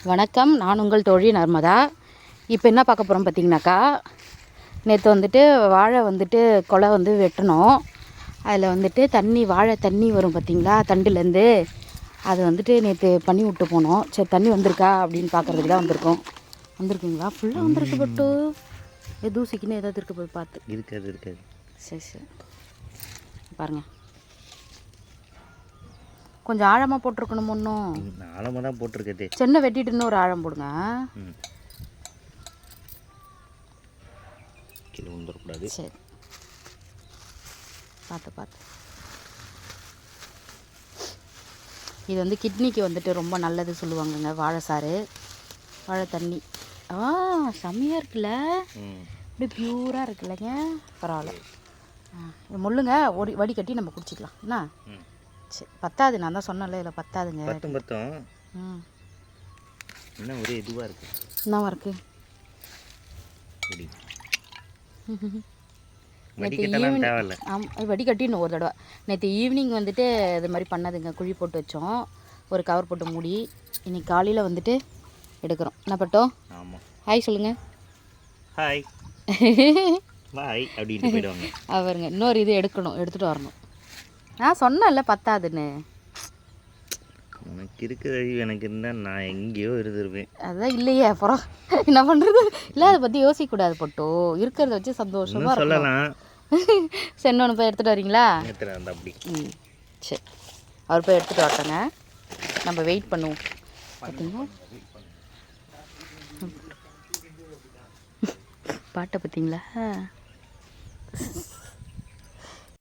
வணக்கம், நான் உங்கள் தோழி நர்மதா. இப்போ என்ன பார்க்க போகிறோம் பார்த்தீங்கன்னாக்கா, நேற்று வந்துட்டு வாழை வந்துட்டு கொலை வந்து வெட்டணும். அதில் வந்துட்டு வாழை தண்ணி வரும் பார்த்தீங்களா, தண்டுலேருந்து. அது வந்துட்டு நேற்று பண்ணி விட்டு போனோம். சரி, தண்ணி வந்திருக்கா அப்படின்னு பார்க்குறதுக்கு தான் வந்திருக்கோம். வந்திருக்குங்களா? ஃபுல்லாக வந்திருக்கு பட்டு. தூசிக்குன்னு ஏதாவது இருக்க போய் பார்த்து இருக்காது. சரி பாருங்கள், கொஞ்சம் ஆழமாக போட்டிருக்கணும். ஒன்றும் ஆழமாக தான் போட்டிருக்கதே. சென்னை வெட்டிட்டு இன்னும் ஒரு ஆழம் போடுங்க. கீழே வந்துடக்கூடாது. சரி, பார்த்து இது வந்து கிட்னிக்கு வந்துட்டு ரொம்ப நல்லது சொல்லுவாங்கங்க. வாழை சாறு, வாழை தண்ணி. செம்மையாக இருக்குல்ல, அப்படியே பியூராக இருக்குல்லங்க. பரவாயில்ல, முள்ளுங்க வடிகட்டி நம்ம குடிச்சிக்கலாம் என்ன. சரி, பத்தாது. நான் தான் சொன்னேன்ல, இதில் பத்தாதுங்க. பத்தும் என்ன ஒரே இதுவாக இருக்குது. என்னவா இருக்குது? வடிகட்டின்னு ஒரு தடவை நேற்று ஈவினிங் வந்துட்டு இது மாதிரி பண்ணதுங்க. குழி போட்டு வச்சோம், ஒரு கவர் போட்டு மூடி. இன்னைக்கு காலையில் வந்துட்டு எடுக்கிறோம். என்ன பட்டோம்? ஆமாம், ஹாய் சொல்லுங்கள். ஹாய் பாய் அப்படின்ட்டு போயிடுவாங்க. அவருங்க இன்னொரு இது எடுத்துகிட்டு வரணும். நான் சொன்னேன்ல பத்தாதுன்னு. உனக்கு இருக்கிற எனக்கு இருந்தால் நான் எங்கேயோ இருந்திருப்பேன். அதான் இல்லையே, அப்புறம் என்ன பண்ணுறது? இல்லை, அதை பற்றி யோசிக்கக்கூடாது பட்டோ. இருக்கிறத வச்சு சந்தோஷமாக சொல்லலாம். சரி, இன்னொன்று போய் எடுத்துகிட்டு வரீங்களா? எடுத்துகிட்டு அப்படி. சரி, அவர் போய் எடுத்துகிட்டு வரட்டங்க. நம்ம வெயிட் பண்ணுவோம். பார்த்தீங்களா பாட்டை பார்த்தீங்களா?